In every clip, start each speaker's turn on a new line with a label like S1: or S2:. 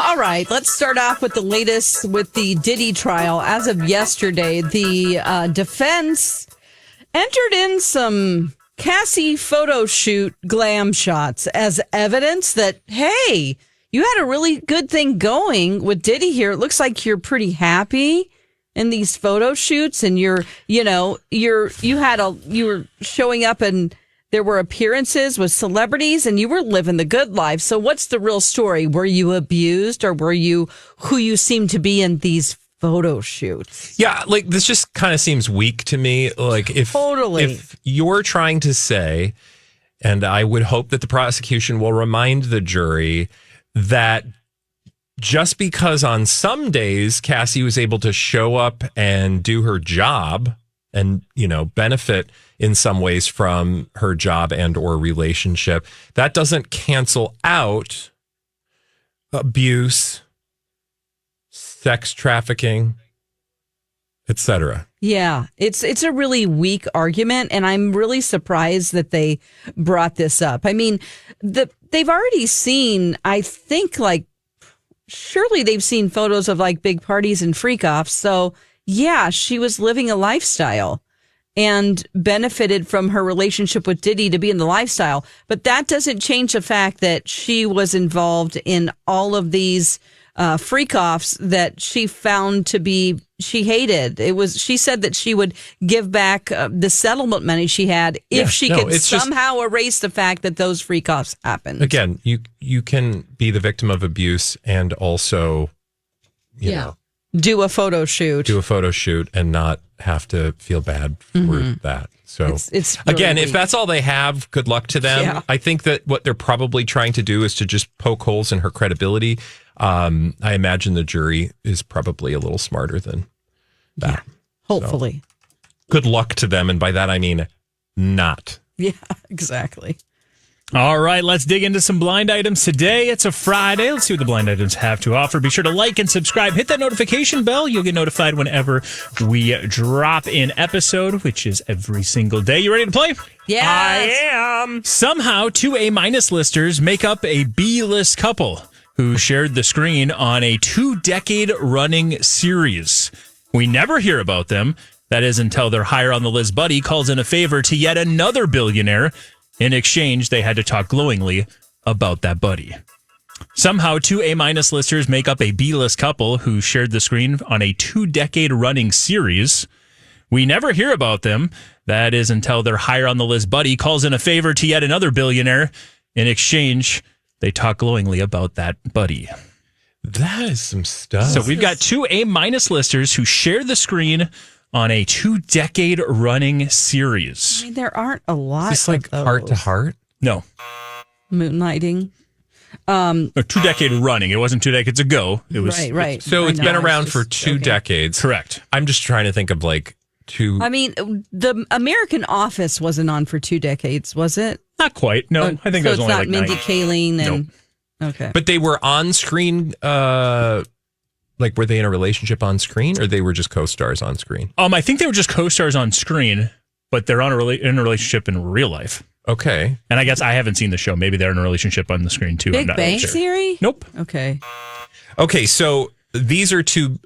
S1: All right, let's start off with the latest with the Diddy trial. As of yesterday, the defense entered in some Cassie photo shoot glam shots as evidence that, hey, you had a really good thing going with Diddy here. It looks like you're pretty happy in these photo shoots, and you were showing up and there were appearances with celebrities and you were living the good life. So what's the real story? Were you abused, or were you who you seem to be in these photo shoots?
S2: Yeah, like this just kind of seems weak to me. Like if you're trying to say, and I would hope that the prosecution will remind the jury that just because on some days Cassie was able to show up and do her job and, benefit in some ways from her job and or relationship, that doesn't cancel out abuse, sex trafficking, etc.
S1: Yeah, it's a really weak argument, and I'm really surprised that they brought this up. I mean, they've already seen, I think, surely they've seen photos of big parties and freak offs. So yeah, she was living a lifestyle and benefited from her relationship with Diddy to be in the lifestyle. But that doesn't change the fact that she was involved in all of these freak offs that she found to be, she hated. She said that she would give back the settlement money she had if she could somehow erase the fact that those freak offs happened.
S2: Again, you can be the victim of abuse and also,
S1: do a photo shoot
S2: and not have to feel bad for that. So
S1: it's really
S2: again,
S1: weak.
S2: if that's all they have, good luck to them.
S1: Yeah.
S2: I think that what they're probably trying to do is to just poke holes in her credibility. I imagine the jury is probably a little smarter than that.
S1: Yeah, hopefully.
S2: So, good luck to them. And by that, I mean not.
S1: Yeah, exactly.
S3: All right, let's dig into some blind items today. It's a Friday. Let's see what the blind items have to offer. Be sure to like and subscribe. Hit that notification bell. You'll get notified whenever we drop an episode, which is every single day. You ready to play?
S1: Yes.
S2: I am.
S3: Somehow, two A-minus listers make up a B-list couple who shared the screen on a 2-decade running series. We never hear about them. That is until their higher on the list buddy calls in a favor to yet another billionaire. In exchange, they had to talk glowingly about that buddy. Somehow, two A-minus listers make up a B-list couple who shared the screen on a 2-decade running series. We never hear about them. That is until their higher on the list buddy calls in a favor to yet another billionaire. In exchange, they talk glowingly about that buddy.
S2: That is some stuff.
S3: So we've got two A-minus listers who share the screen on a 2-decade running series.
S1: I mean, there aren't a lot.
S2: Is this
S1: of those.
S2: heart to heart?
S3: No.
S1: Moonlighting.
S3: 2-decade running. It wasn't 2 decades ago. It was
S1: right.
S2: So it's been around for 2 decades.
S3: Correct.
S2: I'm just trying to think of two.
S1: I mean, the American Office wasn't on for 2 decades, was it?
S3: Not quite. No, I think that was only
S1: it's not Mindy
S3: 9.
S1: Kaling and okay.
S2: But they were on screen. Were they in a relationship on screen, or they were just co-stars on screen?
S3: I think they were just co-stars on screen, but they're in a relationship in real life.
S2: Okay.
S3: And I guess I haven't seen the show. Maybe they're in a relationship on the screen too.
S1: Big
S3: I'm not
S1: Bang
S3: really sure.
S1: Theory?
S3: Nope.
S1: Okay,
S2: so these are two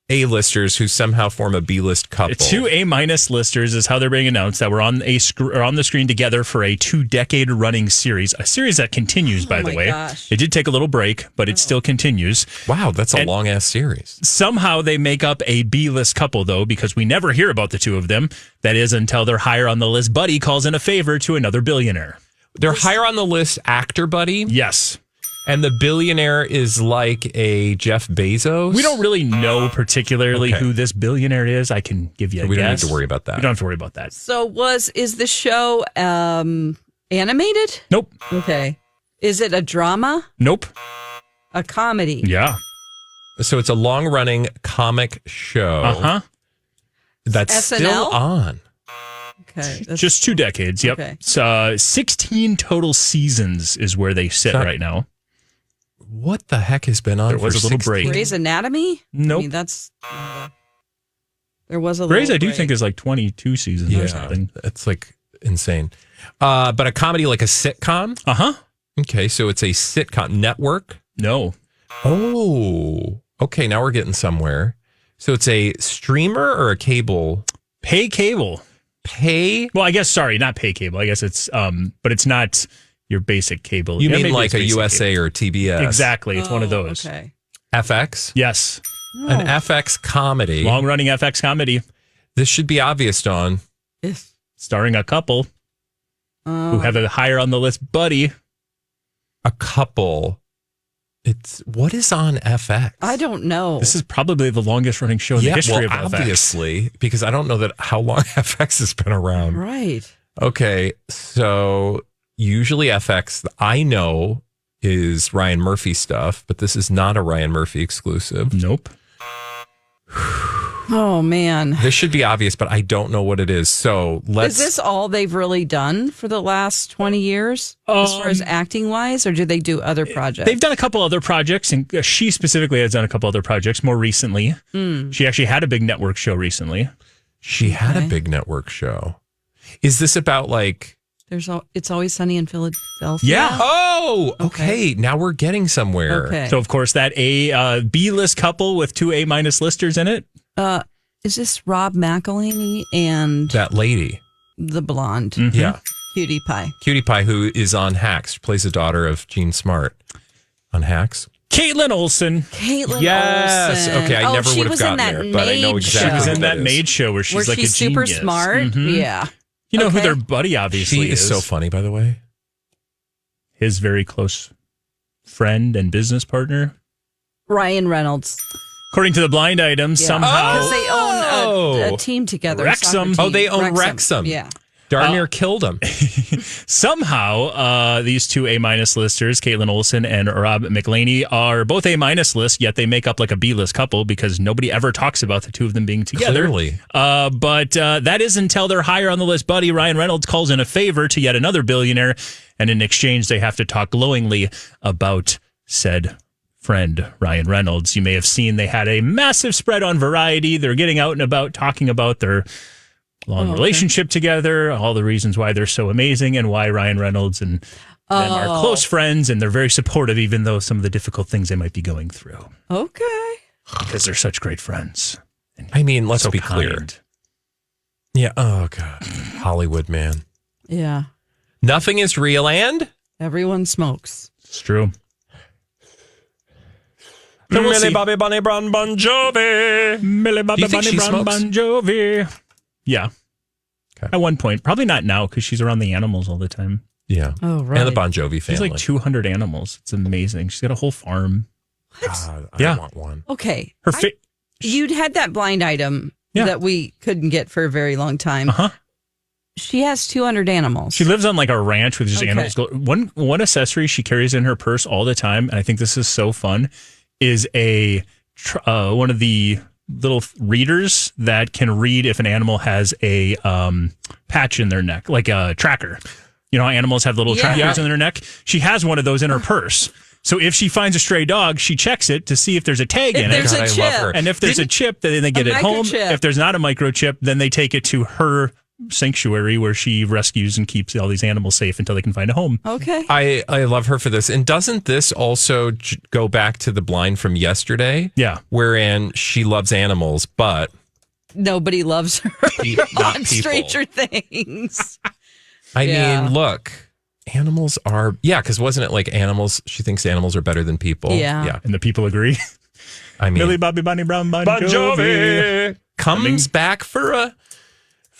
S2: A-listers who somehow form a B-list couple.
S3: Two A-minus listers is how they're being announced that we're on the screen together for a 2-decade running series. A series that continues, by the way.
S1: Gosh.
S3: It did take a little break, but it still continues.
S2: Wow, that's a long-ass series.
S3: Somehow they make up a B-list couple, though, because we never hear about the two of them. That is until their higher on the list buddy calls in a favor to another billionaire.
S2: Their higher on the list actor buddy?
S3: Yes.
S2: And the billionaire is like a Jeff Bezos?
S3: We don't really know particularly who this billionaire is. I can give you a guess.
S2: We don't need to worry about that.
S3: We don't have to worry about that.
S1: So is the show animated?
S3: Nope.
S1: Okay. Is it a drama?
S3: Nope.
S1: A comedy?
S3: Yeah.
S2: So it's a long-running comic show.
S3: Uh-huh.
S2: That's
S1: SNL?
S2: still on.
S1: Okay.
S3: Just 2 decades. Yep.
S1: Okay.
S3: So 16 total seasons is where they sit right now.
S2: What the heck has been on?
S3: There was
S2: for
S3: a little
S2: 16?
S3: break.
S1: Grey's Anatomy?
S3: Nope.
S1: I mean, that's... there was a
S3: Grey's,
S1: little
S3: I do
S1: break.
S3: think, is like 22 seasons or something.
S2: It's insane. But a comedy like a sitcom?
S3: Uh-huh.
S2: Okay, so it's a sitcom network.
S3: No.
S2: Oh, okay. Now we're getting somewhere. So it's a streamer or a cable?
S3: Pay cable.
S2: Pay?
S3: Well, I guess, sorry, not pay cable. I guess it's, but it's not your basic cable.
S2: You mean like a USA cable. Or TBS?
S3: Exactly. It's one of those.
S1: Okay.
S2: FX?
S3: Yes.
S2: An FX comedy.
S3: Long-running FX comedy.
S2: This should be obvious, Dawn.
S1: Yes.
S3: Starring a couple who have a higher on the list buddy.
S2: A couple. What is on FX?
S1: I don't know.
S3: This is probably the longest running show in the history of FX.
S2: Obviously, because I don't know how long FX has been around.
S1: Right.
S2: Okay, so usually FX, I know, is Ryan Murphy stuff, but this is not a Ryan Murphy exclusive.
S3: Nope.
S1: Oh, man.
S2: This should be obvious, but I don't know what it is. So
S1: Is this all they've really done for the last 20 years as far as acting wise, or do they do other projects?
S3: They've done a couple other projects, and she specifically has done a couple other projects more recently. She actually had a big network show recently.
S2: She had a big network show. Is this about like...
S1: It's Always Sunny in Philadelphia?
S3: Yeah.
S2: Oh, okay. Now we're getting somewhere.
S1: Okay.
S3: So, of course, that A B-list couple with 2 A- listers in it.
S1: Is this Rob McElhaney and
S2: That lady.
S1: the blonde?
S3: Mm-hmm.
S2: Yeah.
S1: Cutie Pie.
S2: Cutie Pie, who is on Hacks, she plays the daughter of Gene Smart on Hacks.
S3: Caitlin Olsen.
S2: Yes.
S1: Olsen.
S2: Okay, I never would have gotten there, but I know exactly.
S3: She was in
S2: what
S3: that
S2: is.
S3: maid show where she's like a genius.
S1: super smart.
S3: Mm-hmm.
S1: Yeah.
S3: You know who their buddy obviously
S2: She is so funny, by the way.
S3: His very close friend and business partner.
S1: Ryan Reynolds.
S3: According to the blind item, somehow...
S1: Because they own a team together.
S3: Wrexham.
S1: Team.
S2: Oh, they own Wrexham.
S1: Yeah.
S2: Darn near killed him.
S3: Somehow, these 2 A- listers, Caitlin Olsen and Rob McClain, are both A- lists, yet they make up like a B-list couple because nobody ever talks about the two of them being together.
S2: Clearly.
S3: But that is until their higher on the list buddy, Ryan Reynolds, calls in a favor to yet another billionaire. And in exchange, they have to talk glowingly about said friend, Ryan Reynolds. You may have seen they had a massive spread on Variety. They're getting out and about talking about their long relationship together, all the reasons why they're so amazing and why Ryan Reynolds and them are close friends, and they're very supportive even though some of the difficult things they might be going through.
S1: Okay.
S3: Because they're such great friends.
S2: I mean, let's
S3: So
S2: be clear.
S3: kind.
S2: Yeah. Oh, God. Hollywood, man.
S1: Yeah.
S2: Nothing is real and...
S1: Everyone smokes.
S3: It's true.
S2: So we'll Millie Bobby Bunny Brown Bon Jovi.
S3: Millie Bobby
S2: Do you think
S3: Bunny
S2: she
S3: Brown
S2: smokes?
S3: Bon Jovi. Yeah.
S2: Okay.
S3: At one point. Probably not now because she's around the animals all the time.
S2: Yeah.
S1: Oh, right.
S2: And the Bon Jovi family.
S3: She's like 200 animals. It's amazing. She's got a whole farm.
S2: God,
S3: Yeah.
S2: I want one.
S1: Okay.
S3: Her
S1: You'd had that blind item that we couldn't get for a very long time.
S3: Uh-huh.
S1: She has 200 animals.
S3: She lives on like a ranch with just animals. One accessory she carries in her purse all the time, and I think this is so fun, is a one of the little readers that can read if an animal has a patch in their neck, like a tracker. You know how animals have little trackers in their neck? She has one of those in her purse. So if she finds a stray dog, she checks it to see if there's a tag in it.
S1: There's a chip.
S3: And if there's a chip, then they get it home.
S1: Microchip.
S3: If there's not a microchip, then they take it to her sanctuary where she rescues and keeps all these animals safe until they can find a home.
S1: Okay.
S2: I love her for this. And doesn't this also go back to the blind from yesterday?
S3: Yeah.
S2: Wherein she loves animals, but
S1: Nobody loves her
S2: not
S1: on
S2: people.
S1: Stranger Things.
S2: I mean, look, animals are, because wasn't it like animals? She thinks animals are better than people.
S1: Yeah.
S3: And the people agree.
S2: I mean,
S3: Millie Bobby Bunny Brown Bon
S2: Bon
S3: Jovi.
S2: Jovi comes back for a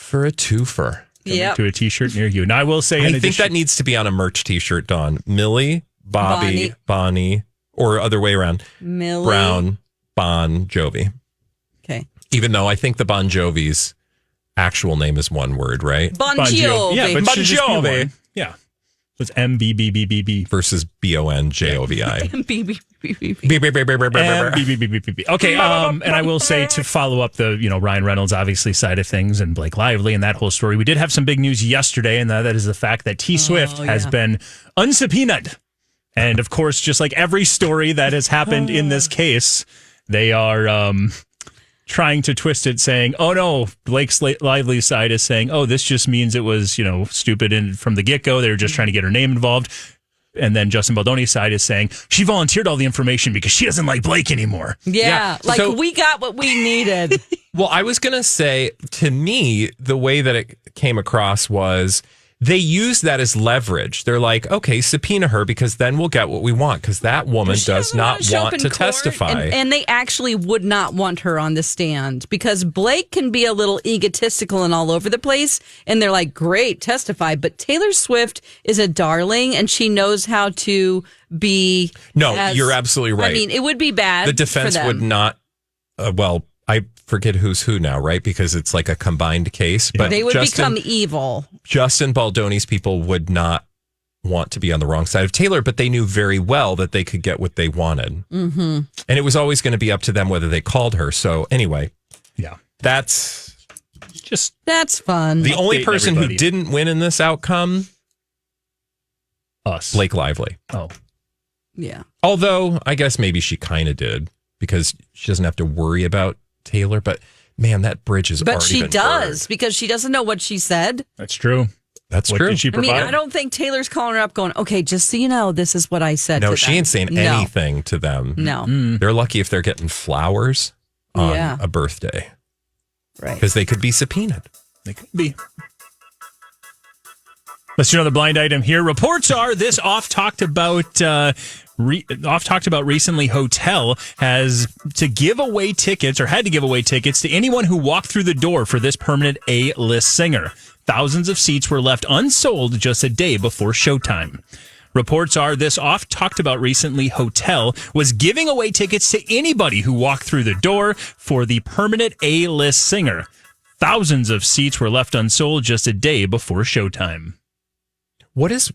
S2: twofer.
S1: Yeah.
S3: To a t-shirt near you. Now I will say,
S2: I think that needs to be on a merch t-shirt, Dawn. Millie, Bobby, Bonnie, or other way around.
S1: Millie.
S2: Brown, Bon Jovi.
S1: Okay.
S2: Even though I think the Bon Jovi's actual name is one word, right?
S1: Bon Jovi.
S3: Yeah, but
S2: Bon
S3: should just be
S2: Jovi.
S3: one. Yeah. It's MBBBBB.
S2: Versus BONJOVI.
S3: Okay, and I will say to follow up the, Ryan Reynolds obviously side of things and Blake Lively and that whole story, we did have some big news yesterday, and that is the fact that T Swift has been unsubpoenaed. And of course, just like every story that has happened in this case, they are trying to twist it, saying, oh no, Blake's Lively's side is saying, oh, this just means it was, stupid and from the get-go. They were just trying to get her name involved. And then Justin Baldoni's side is saying she volunteered all the information because she doesn't like Blake anymore.
S1: Yeah. Like we got what we needed.
S2: Well, I was going to say, to me, the way that it came across was they use that as leverage. They're like, okay, subpoena her because then we'll get what we want because that woman does not want to testify.
S1: And they actually would not want her on the stand because Blake can be a little egotistical and all over the place. And they're like, great, testify. But Taylor Swift is a darling and she knows how to be.
S2: No, you're absolutely right.
S1: I mean, it would be bad.
S2: The defense would not, I forget who's who now, right? Because it's like a combined case. But
S1: they would become evil.
S2: Justin Baldoni's people would not want to be on the wrong side of Taylor, but they knew very well that they could get what they wanted. Mm-hmm. And it was always going to be up to them whether they called her. So anyway, that's
S1: fun.
S2: The only person who didn't win in this outcome,
S3: us.
S2: Blake Lively.
S3: Oh.
S1: Yeah.
S2: Although I guess maybe she kind of did because she doesn't have to worry about Taylor, but man, that bridge is already been burned.
S1: Because she doesn't know what she said.
S3: That's true.
S2: What
S3: did she provide?
S1: I don't think Taylor's calling her up going, okay, just so you know, this is what I said to them.
S2: No, she ain't saying anything to them.
S1: No.
S2: They're lucky if they're getting flowers on a birthday.
S1: Right.
S2: Because they could be subpoenaed.
S3: They could be. Let's do another blind item here. Reports are this oft talked about recently hotel has to give away tickets or had to give away tickets to anyone who walked through the door for this permanent A-list singer. Thousands of seats were left unsold just a day before showtime. Reports are this oft talked about recently hotel was giving away tickets to anybody who walked through the door for the permanent A-list singer. Thousands of seats were left unsold just a day before showtime.
S2: What is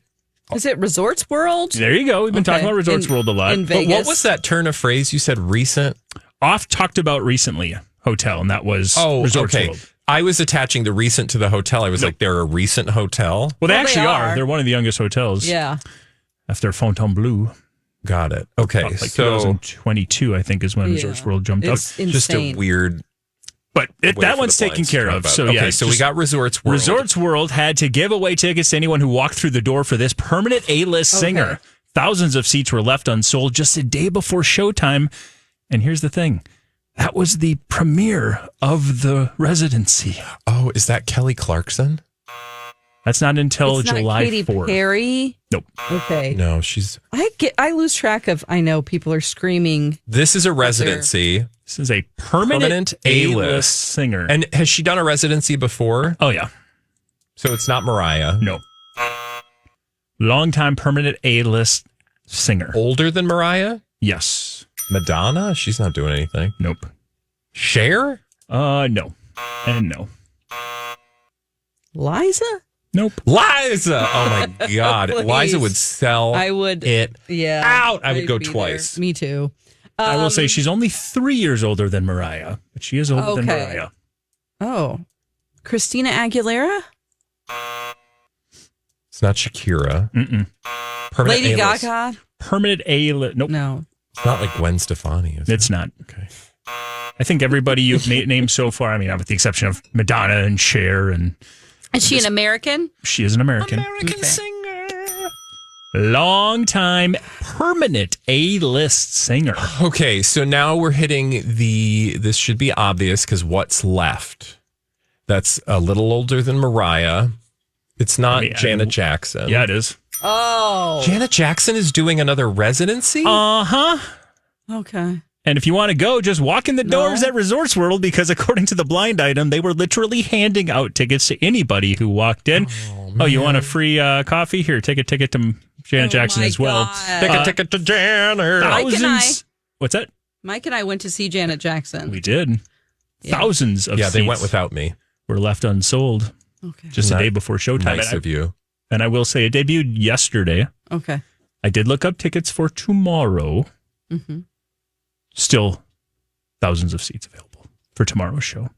S1: it Resorts World?
S3: There you go. We've been talking about Resorts World a lot.
S1: In Vegas.
S2: But what was that turn of phrase you said recent?
S3: Oft talked about recently hotel, and that was Resorts World.
S2: I was attaching the recent to the hotel. I was like, they're a recent hotel?
S3: Well, they actually are. They're one of the youngest hotels.
S1: Yeah.
S3: After Fontainebleau.
S2: Got it. Okay.
S3: Like 2022, I think, is when Resorts World jumped up.
S1: Insane.
S2: Just a weird...
S3: But that one's taken care of. So
S2: so we got Resorts World.
S3: Resorts World had to give away tickets to anyone who walked through the door for this permanent A-list singer. Thousands of seats were left unsold just a day before showtime. And here's the thing. That was the premiere of the residency.
S2: Oh, is that Kelly Clarkson?
S3: That's not until July 4th.
S1: Katy Perry?
S3: Nope.
S1: Okay.
S2: No, she's...
S1: I lose track of... I know people are screaming.
S2: This is a residency.
S3: This is a permanent A-list singer.
S2: And has she done a residency before?
S3: Oh, yeah.
S2: So it's not Mariah?
S3: No. Longtime permanent A-list singer.
S2: Older than Mariah?
S3: Yes.
S2: Madonna? She's not doing anything.
S3: Nope.
S2: Cher?
S3: No. And no.
S1: Liza?
S3: Nope.
S2: Liza! Oh, my God. Liza would sell it out. I would go twice.
S1: There. Me too.
S3: I will say she's only 3 years older than Mariah, but she is older than Mariah.
S1: Oh. Christina Aguilera?
S2: It's not Shakira.
S3: Mm-mm.
S1: Lady Gaga?
S3: Permanent A-list. Nope.
S1: No.
S2: It's not like Gwen Stefani, is it?
S3: It's not.
S2: Okay.
S3: I think everybody you've named so far, I mean, with the exception of Madonna and Cher. And
S1: is she an American?
S3: She is an American.
S2: Singer.
S3: Long-time permanent A-list singer.
S2: Okay, so now we're hitting this should be obvious because what's left? That's a little older than Mariah. It's not Janet Jackson.
S3: Yeah, it is.
S1: Oh.
S2: Janet Jackson is doing another residency?
S3: Uh-huh.
S1: Okay.
S3: And if you want to go, just walk in the doors at Resorts World because according to the blind item, they were literally handing out tickets to anybody who walked in. Oh, you want a free coffee? Here, take a ticket to Janet Jackson as well.
S2: Take a ticket to Janet.
S3: Thousands. What's that?
S1: Mike and I went to see Janet Jackson.
S3: We did. Yeah. Thousands of seats.
S2: Yeah, they went without me.
S3: Were left unsold.
S1: Okay.
S3: Just a day before showtime.
S2: Nice of you.
S3: And I will say it debuted yesterday.
S1: Okay.
S3: I did look up tickets for tomorrow.
S1: Mm-hmm.
S3: Still thousands of seats available for tomorrow's show.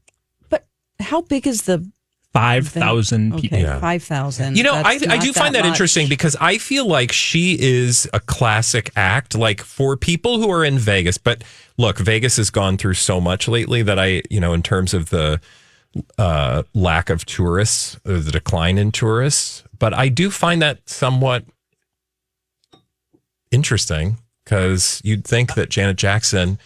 S1: But how big is the
S3: 5,000 people?
S1: Okay, 5,000.
S2: You know, I do find that interesting because I feel like she is a classic act, like for people who are in Vegas. But look, Vegas has gone through so much lately that in terms of the lack of tourists, or the decline in tourists. But I do find that somewhat interesting because you'd think that Janet Jackson,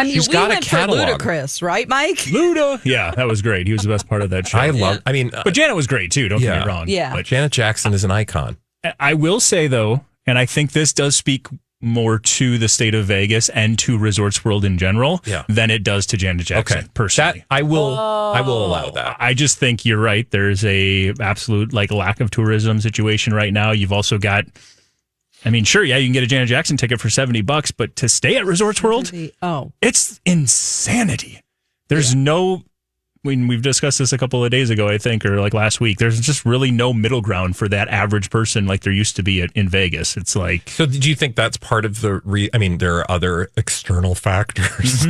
S2: she's got a catalog.
S1: For Ludacris, right, Mike?
S3: Luda. Yeah, that was great. He was the best part of that show.
S2: But
S3: Janet was great too. Don't get me wrong.
S1: Yeah.
S2: But Janet Jackson is an icon.
S3: I will say though, and I think this does speak more to the state of Vegas and to Resorts World in general than it does to Janet Jackson. Personally,
S2: I will allow that.
S3: I just think you're right. There's a absolute lack of tourism situation right now. You've also got, sure, you can get a Janet Jackson ticket for $70, but to stay at Resorts World, it's insanity. There's no. We've discussed this a couple of days ago, I think, or last week. There's just really no middle ground for that average person like there used to be in Vegas. It's like. So,
S2: do you think that's part of the? There are other external factors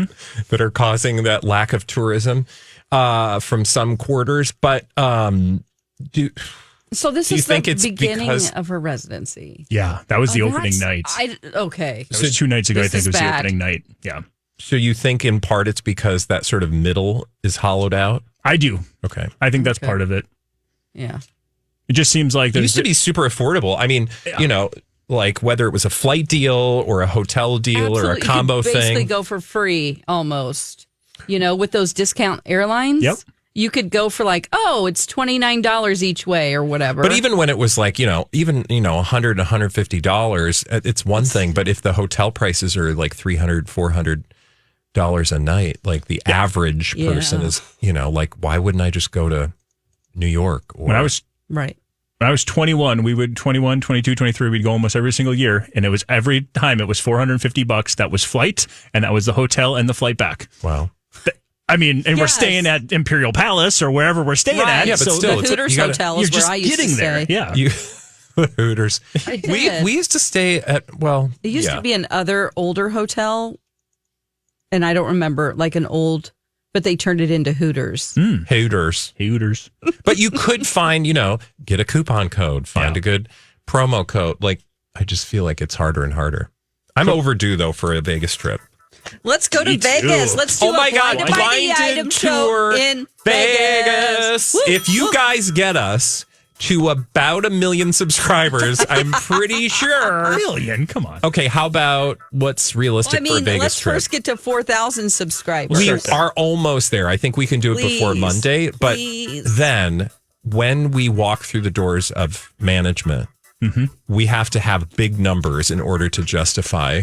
S2: that are causing that lack of tourism from some quarters. But
S1: so this is the beginning of her residency.
S3: Yeah, that was the opening night.
S1: Okay,
S3: that was 2 nights ago. I think it was the opening night. Yeah.
S2: So you think in part it's because that sort of middle is hollowed out?
S3: I do.
S2: Okay.
S3: I think that's part of it.
S1: Yeah.
S3: It just seems like
S2: it used to be super affordable. Whether it was a flight deal or a hotel deal or a combo thing. You could basically
S1: go for free almost. With those discount airlines.
S3: Yep.
S1: You could go for it's $29 each way or whatever.
S2: But even when it was $100, $150, it's one thing. But if the hotel prices are $300, $400 a night, the average person is, why wouldn't I just go to New York?
S3: When I was 21, we would 21, 22, 23, we'd go almost every single year. And it was every time it was $450. That was flight and that was the hotel and the flight back.
S2: Wow.
S3: We're staying at Imperial Palace or wherever we're staying at.
S2: Yeah, but still,
S1: the Hooters Hotel is where I used to stay.
S3: Yeah.
S2: Hooters.
S1: I did.
S2: We used to stay at,
S1: it used to be an older hotel. And I don't remember, but they turned it into Hooters.
S2: Hooters. But you could find, get a coupon code, find a good promo code. I just feel like it's harder and harder. I'm overdue, though, for a Vegas trip.
S1: Let's go to Vegas.
S3: Too.
S1: Let's do a blinded tour in Vegas.
S2: If you guys get us to about 1 million subscribers, I'm pretty sure.
S3: 1 million? Come on.
S2: Okay, how about what's realistic for a Vegas
S1: let's
S2: trip?
S1: First get to 4,000 subscribers.
S2: We are almost there. I think we can do it before Monday. But then when we walk through the doors of management, we have to have big numbers in order to justify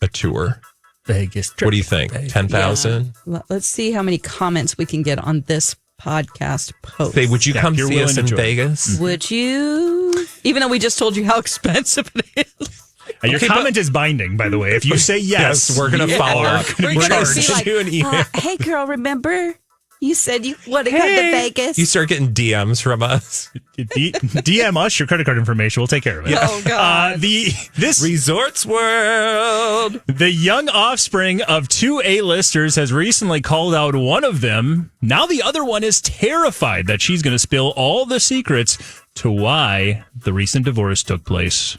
S2: a tour.
S3: Vegas trip.
S2: What do you think? 10,000?
S1: Yeah. Let's see how many comments we can get on this podcast post.
S2: Say, would you come see us in Vegas?
S1: Would you? Even though we just told you how expensive it is.
S3: Your comment is binding, by the way. If you say yes,
S2: we're going to follow up.
S1: We're going to
S2: send you an email.
S1: Hey, girl, remember? You said you want to come to Vegas.
S2: You start getting DMs from us.
S3: DM us your credit card information. We'll take care of it.
S1: Oh, God.
S3: This
S2: Resorts World.
S3: The young offspring of 2 A-listers has recently called out one of them. Now the other one is terrified that she's going to spill all the secrets to why the recent divorce took place.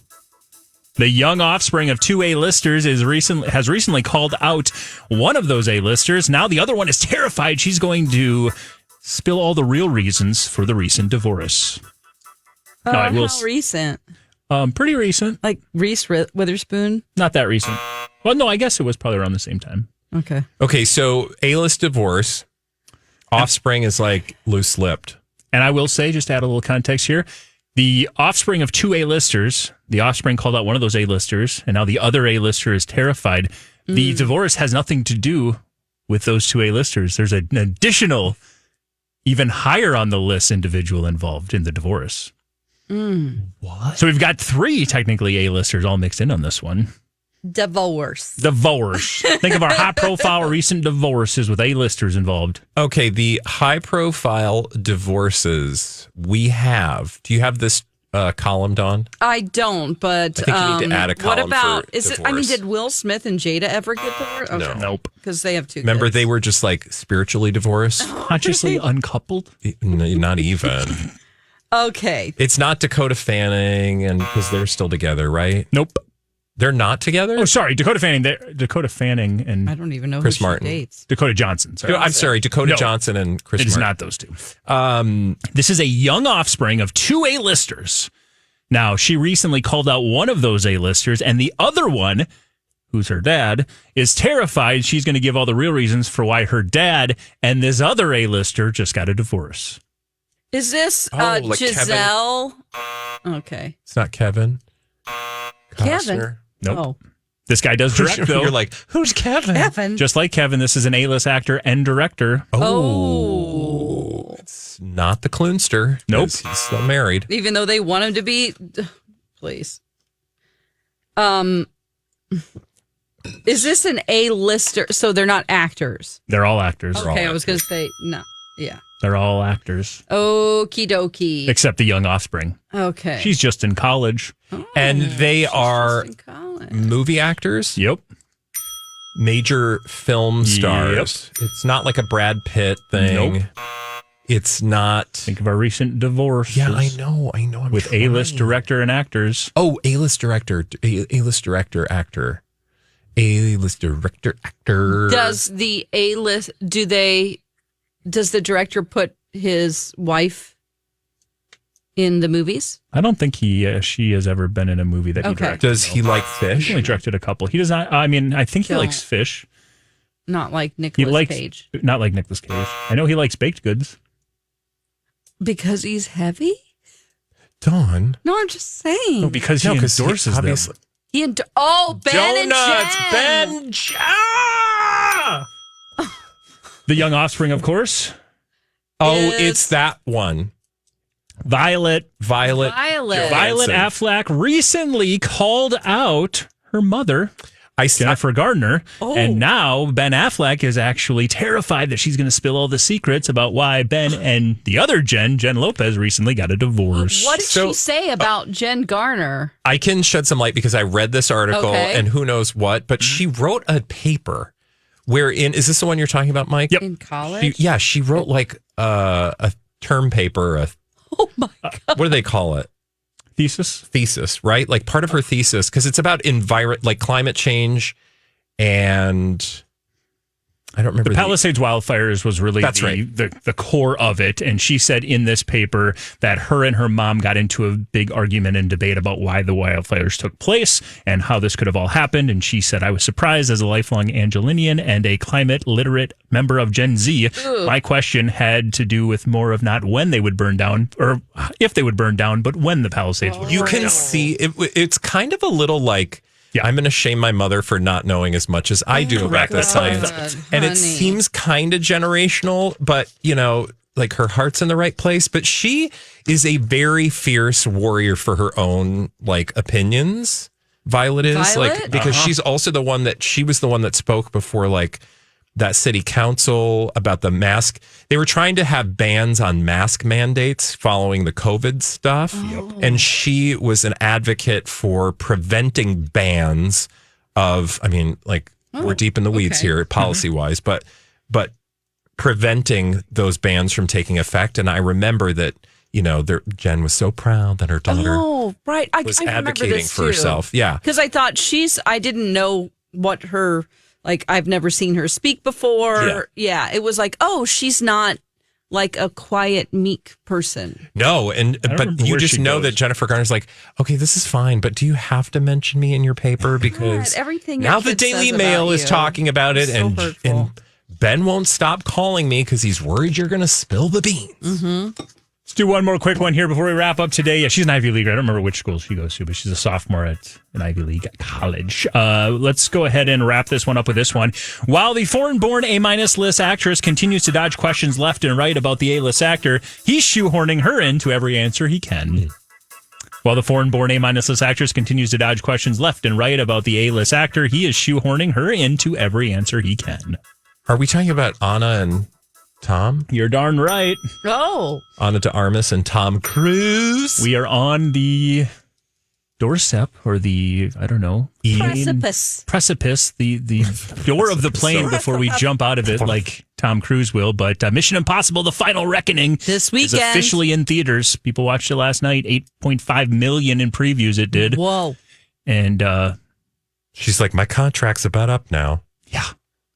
S3: The young offspring of 2 A-listers has recently called out one of those A-listers. Now the other one is terrified she's going to spill all the real reasons for the recent divorce.
S1: How recent?
S3: Pretty recent.
S1: Like Reese Witherspoon?
S3: Not that recent. Well, no, I guess it was probably around the same time.
S2: Okay, so A-list divorce. Offspring is loose-lipped.
S3: And I will say, just to add a little context here, the offspring of 2 A-listers, the offspring called out one of those A-listers, and now the other A-lister is terrified. The divorce has nothing to do with those 2 A-listers. There's an additional, even higher on the list individual involved in the divorce. What? So we've got 3 technically A-listers all mixed in on this one.
S1: Divorce.
S3: Think of our high-profile recent divorces with A-listers involved.
S2: Okay, the high-profile divorces we have. Do you have this column, Dawn?
S1: I don't, but
S2: I think you need to add a column.
S1: What about?
S2: For divorce.
S1: Did Will Smith and Jada ever get divorced?
S2: Okay.
S3: No. Nope.
S1: Because they have 2.
S2: Remember,
S1: kids.
S2: they were just spiritually divorced,
S3: consciously uncoupled.
S2: Not even.
S1: Okay,
S2: it's not Dakota Fanning, and because they're still together, right?
S3: Nope.
S2: They're not together?
S3: Oh, sorry. Dakota Fanning and
S1: I don't even know
S2: Chris
S1: who
S2: Martin.
S1: She dates.
S3: Dakota Johnson. Sorry.
S2: I'm sorry. Dakota Johnson and Chris Martin.
S3: It's not those 2. This is a young offspring of 2 A-listers. Now, she recently called out one of those A-listers, and the other one, who's her dad, is terrified she's going to give all the real reasons for why her dad and this other A-lister just got a divorce.
S1: Is this
S2: like
S1: Giselle? Okay.
S2: It's not Kevin.
S1: Kevin?
S2: Costner.
S3: Nope.
S1: Oh.
S3: This guy does direct, though.
S2: You're like, who's Kevin?
S1: Kevin.
S3: Just like Kevin, this is an A-list actor and director.
S1: Oh.
S2: It's not the Clunster.
S3: Nope.
S2: He's still married.
S1: Even though they want him to be. Please. Is this an A-lister? So they're not actors.
S3: They're all actors.
S1: Okay, I was going to say no. Yeah.
S3: They're all actors.
S1: Okie dokie.
S3: Except the young offspring.
S1: Okay.
S3: She's just in college.
S2: And they are
S1: in college.
S2: movie actors,
S3: Yep.
S2: major film stars. It's not like a Brad Pitt thing.
S3: Nope.
S2: It's not.
S3: Think of our recent divorce.
S2: Yeah, I know. I'm
S3: with
S2: trying.
S3: A-list director and actors.
S2: Oh, A-list director, A-list director, actor. A-list director, actor.
S1: Does the A-list, does the director put his wife in the movies?
S3: I don't think she has ever been in a movie that he directed.
S2: Does he like fish?
S3: He only directed a couple. He does not. I mean, I think he likes fish.
S1: Not like
S3: He
S1: Nicolas
S3: likes
S1: Cage.
S3: not like Nicolas Cage. I know he likes baked goods.
S1: Because he's heavy?
S2: Dawn.
S1: No, I'm just saying.
S3: Because he endorses them.
S1: Ben
S2: Donuts,
S1: and Jen.
S2: Ben.
S3: The young offspring, of course.
S2: Oh,
S1: Yes.
S2: it's that one.
S3: Violet Affleck recently called out her mother, Jennifer Gardner.
S1: Oh.
S3: And now Ben Affleck is actually terrified that she's going to spill all the secrets about why Ben and the other Jen Lopez, recently got a divorce.
S1: What did she say about Jen Garner?
S2: I can shed some light because I read this article and who knows what, but she wrote a paper wherein, is this the one you're talking about, Mike?
S3: Yep.
S1: In college?
S2: She wrote like a term paper.
S1: Oh my God.
S2: What do they call it? Thesis, right? Like part of her thesis, because it's about like climate change, and I don't remember.
S3: The Palisades wildfires was really the core of it. And she said in this paper that her and her mom got into a big argument and debate about why the wildfires took place and how this could have all happened. And she said, I was surprised as a lifelong Angelinian and a climate literate member of Gen Z. Ugh. My question had to do with more of not when they would burn down or if they would burn down, but when the Palisades would burn down. You can
S2: see it's kind of a little like, I'm going to shame my mother for not knowing as much as I do about the science. And it seems kind of generational, but, like her heart's in the right place. But she is a very fierce warrior for her own, like, opinions. Violet is. Like, because she's also she was the one that spoke before, like, that city council about the mask. They were trying to have bans on mask mandates following the COVID stuff. Oh. And she was an advocate for preventing bans of, we're deep in the weeds here policy wise, but preventing those bans from taking effect. And I remember that, Jen was so proud that her daughter was advocating for herself. Yeah.
S1: Because I thought I didn't know what her, like, I've never seen her speak before. Yeah. It was like, she's not like a quiet, meek person.
S2: No. But you just know that Jennifer Garner's like, okay, this is fine, but do you have to mention me in your paper? Because
S1: everything
S2: now the Daily Mail is talking about it, and Ben won't stop calling me because he's worried you're going to spill the beans.
S1: Mm-hmm.
S3: Let's do one more quick one here before we wrap up today. Yeah, she's an Ivy Leaguer. I don't remember which school she goes to, but she's a sophomore at an Ivy League college. Let's go ahead and wrap this one up with this one. While the foreign-born A-list actress continues to dodge questions left and right about the A-list actor, he's shoehorning her into every answer he can. While the foreign-born A-list actress continues to dodge questions left and right about the A-list actor, he is shoehorning her into every answer he can.
S2: Are we talking about Anna and Tom?
S3: You're darn right.
S1: Oh.
S2: Anna de Armas and Tom Cruise.
S3: We are on the doorstep or the, I don't know. Precipice. The door of the plane before we jump out of it like Tom Cruise will. But Mission Impossible, The Final Reckoning
S1: this weekend
S3: is officially in theaters. People watched it last night. 8.5 million in previews it did.
S1: Whoa.
S3: And
S2: she's like, my contract's about up now.
S3: Yeah.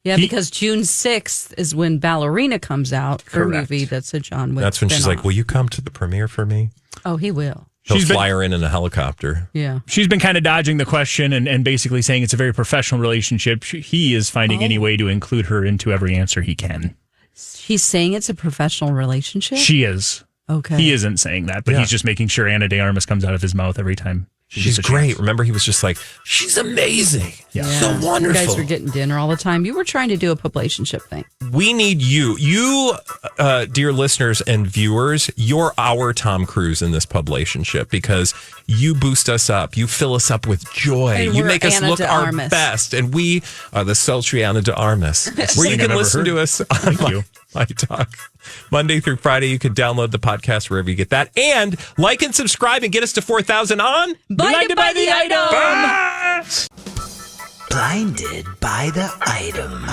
S1: Yeah, because June 6th is when Ballerina comes out, her movie that's a John Wick.
S2: That's when she's
S1: spin-off.
S2: like, will you come to the premiere for me?
S1: Oh, he will.
S2: He'll fly her in a helicopter.
S1: Yeah.
S3: She's been kind of dodging the question and basically saying it's a very professional relationship. He is finding any way to include her into every answer he can.
S1: He's saying it's a professional relationship?
S3: She is.
S1: Okay.
S3: He isn't saying that, but he's just making sure Ana de Armas comes out of his mouth every time.
S2: She's great. Remember, he was just like, she's amazing.
S3: Yeah.
S2: So wonderful.
S1: You guys were getting dinner all the time. You were trying to do a publicationship thing.
S2: We need you. You, dear listeners and viewers, you're our Tom Cruise in this publicationship because you boost us up. You fill us up with joy.
S1: And
S2: you
S1: we're
S2: make us
S1: Ana
S2: look
S1: de
S2: our
S1: Armas.
S2: best. And we are the sultry Ana de Armas, where you can listen to us on myTalk. Monday through Friday, you can download the podcast wherever you get that. And like and subscribe and get us to 4,000 on
S1: Blinded by the Item.
S4: Blinded by the Item.